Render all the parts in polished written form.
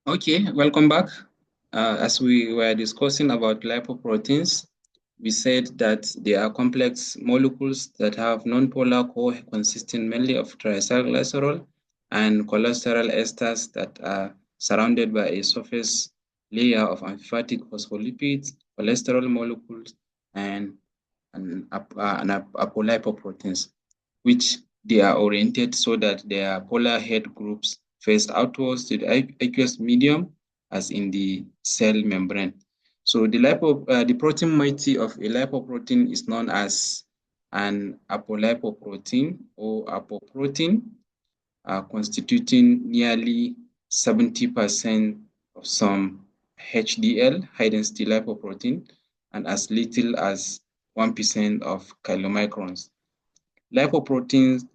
Okay, welcome back. As we were discussing about lipoproteins, we said that they are complex molecules that have non-polar core consisting mainly of triacylglycerol and cholesterol esters that are surrounded by a surface layer of amphipathic phospholipids, cholesterol molecules, and apolipoproteins, which they are oriented so that their polar head groups face outwards to the aqueous medium, as in the cell membrane. So the protein moiety of a lipoprotein is known as an apolipoprotein or apoprotein, constituting nearly 70% of some HDL, high density lipoprotein, and as little as 1% of chylomicrons. Lipoproteins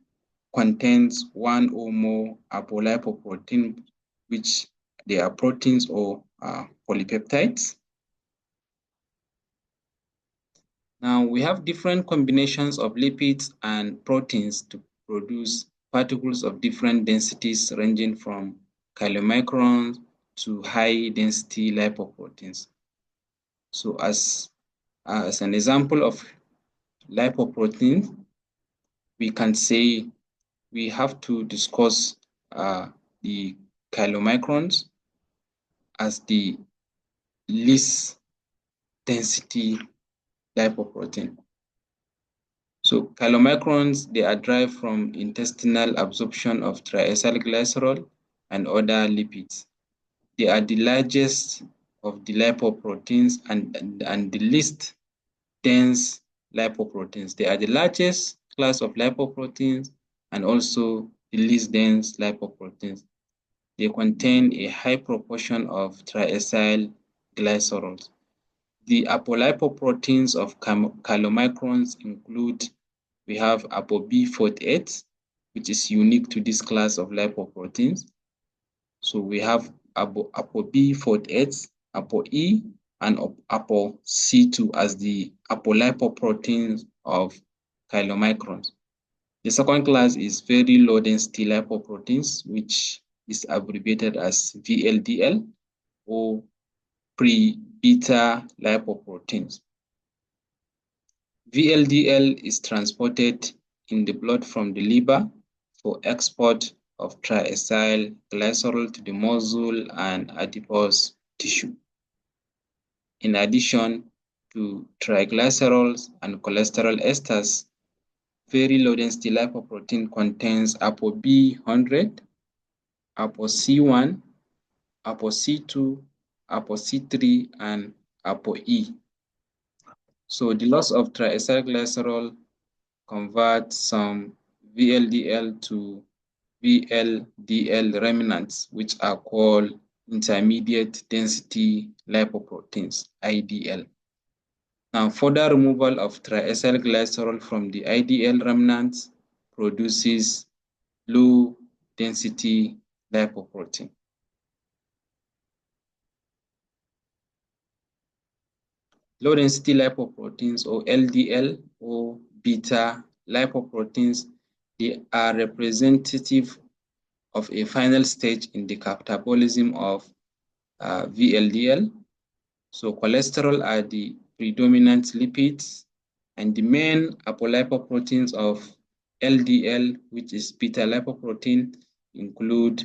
contains one or more apolipoprotein, which they are proteins or polypeptides. Now we have different combinations of lipids and proteins to produce particles of different densities ranging from chylomicrons to high density lipoproteins. So as an example of lipoprotein, we can say we have to discuss the chylomicrons as the least density lipoprotein. So chylomicrons, they are derived from intestinal absorption of triacylglycerol and other lipids. They are the largest of the lipoproteins and the least dense lipoproteins. They are the largest class of lipoproteins and also the least dense lipoproteins. They contain a high proportion of triacylglycerols. The apolipoproteins of chylomicrons include, we have ApoB48, which is unique to this class of lipoproteins. So we have ApoB48, ApoE, and ApoC2 as the apolipoproteins of chylomicrons. The second class is very low density lipoproteins, which is abbreviated as VLDL or pre-beta lipoproteins. VLDL is transported in the blood from the liver for export of triacylglycerol to the muscle and adipose tissue. In addition to triglycerols and cholesterol esters, very low density lipoprotein contains ApoB100, ApoC1, ApoC2, ApoC3, and ApoE. So the loss of triacylglycerol converts some VLDL to VLDL remnants, which are called intermediate density lipoproteins, IDL. Now, further removal of triacylglycerol from the IDL remnants produces low density lipoprotein. Low density lipoproteins, or LDL or beta lipoproteins, they are representative of a final stage in the catabolism of VLDL. So cholesterol are the predominant lipids, and the main apolipoproteins of LDL, which is beta lipoprotein, include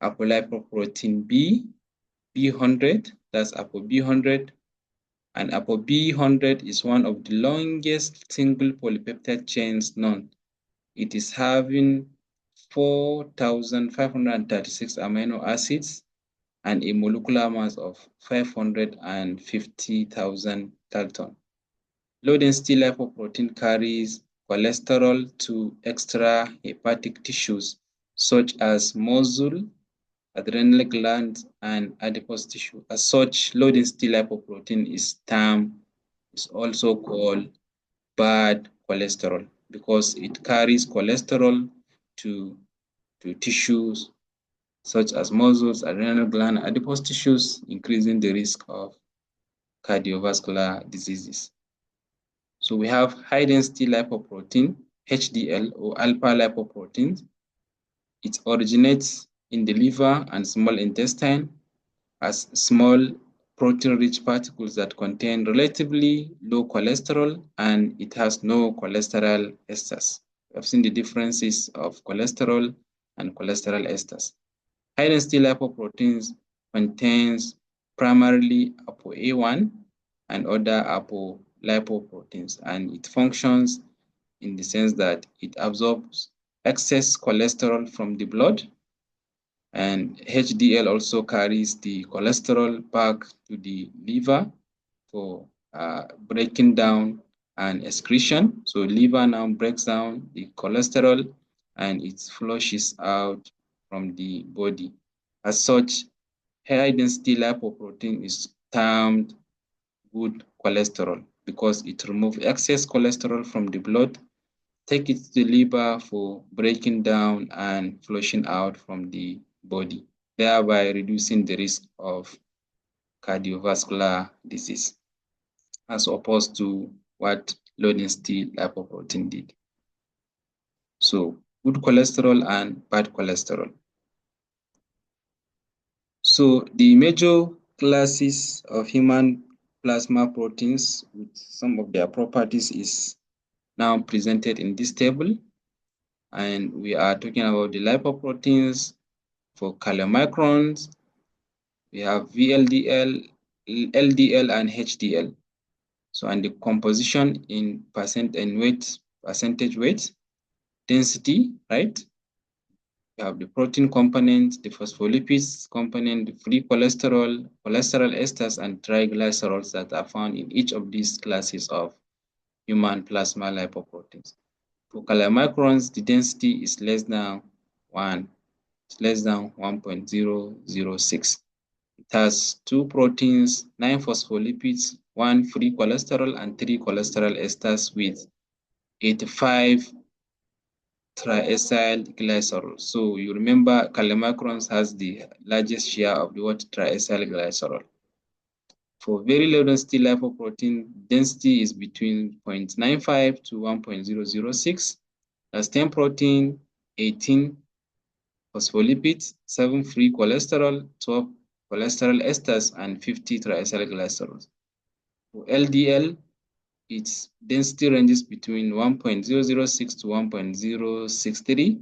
apolipoprotein B, B100, that's ApoB100, and ApoB100 is one of the longest single polypeptide chains known. It is having 4,536 amino acids and a molecular mass of 550,000 Dalton. Low density lipoprotein carries cholesterol to extrahepatic tissues such as muscle, adrenal glands, and adipose tissue. As such, low density lipoprotein is also called bad cholesterol because it carries cholesterol to tissues such as muscles, adrenal gland, adipose tissues, increasing the risk of cardiovascular diseases. So we have high density lipoprotein, HDL or alpha lipoproteins. It originates in the liver and small intestine as small protein-rich particles that contain relatively low cholesterol, and it has no cholesterol esters. We have seen the differences of cholesterol and cholesterol esters. High-density lipoproteins contains primarily ApoA1 and other apolipoproteins, and it functions in the sense that it absorbs excess cholesterol from the blood, and HDL also carries the cholesterol back to the liver for breaking down and excretion. So liver now breaks down the cholesterol and it flushes out from the body. As such, high density lipoprotein is termed good cholesterol because it removes excess cholesterol from the blood, take it to the liver for breaking down and flushing out from the body, thereby reducing the risk of cardiovascular disease, as opposed to what low density lipoprotein did. So good cholesterol and bad cholesterol. So the major classes of human plasma proteins with some of their properties is now presented in this table. And we are talking about the lipoproteins. For chylomicrons, we have VLDL, LDL, and HDL. So, and the composition in percent and weight, percentage weight, density, right? You have the protein component, the phospholipids component, the free cholesterol, cholesterol esters, and triglycerols that are found in each of these classes of human plasma lipoproteins. For chylomicrons, the density is less than 1. It's less than 1.006. It has 2 proteins, 9 phospholipids, 1 free cholesterol, and 3 cholesterol esters with 85 triacyl glycerol. So you remember chylomicrons has the largest share of the triacyl glycerol. For very low density lipoprotein, density is between 0.95 to 1.006. That's 10 protein, 18 phospholipids, 7 free cholesterol, 12 cholesterol esters, and 50 triacylglycerols. For LDL, its density ranges between 1.006 to 1.063.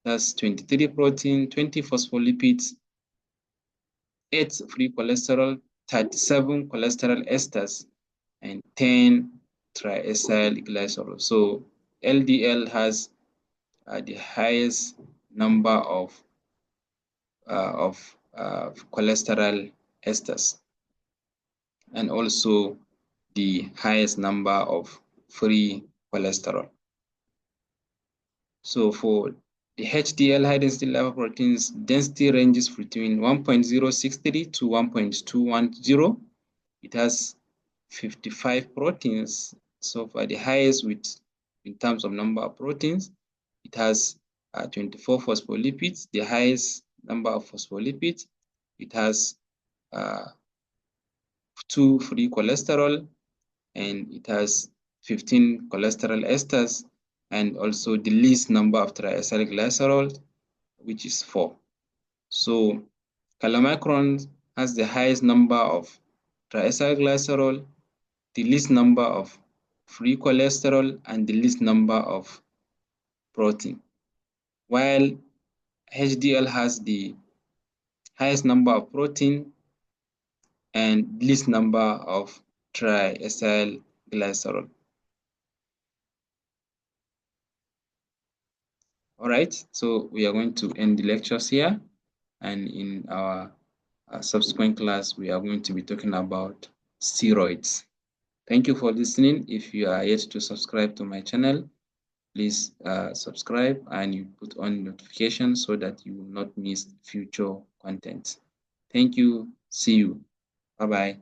That's 23 protein, 20 phospholipids, 8 free cholesterol, 37 cholesterol esters, and 10 triacylglycerols. So LDL has the highest number of cholesterol esters, and also the highest number of free cholesterol. So for the HDL, high density lipoproteins, density ranges between 1.063 to 1.210. It has 55 proteins. So for the highest in terms of number of proteins, it has 24 phospholipids, the highest number of phospholipids. It has 2 free cholesterol, and it has 15 cholesterol esters, and also the least number of triacylglycerols, which is 4. So chylomicron has the highest number of triacylglycerol, the least number of free cholesterol, and the least number of protein, while HDL has the highest number of protein and least number of triacylglycerol. All right, so we are going to end the lectures here, and in our subsequent class, we are going to be talking about steroids. Thank you for listening. If you are yet to subscribe to my channel, please subscribe and you put on notifications so that you will not miss future content. Thank you. See you. Bye-bye.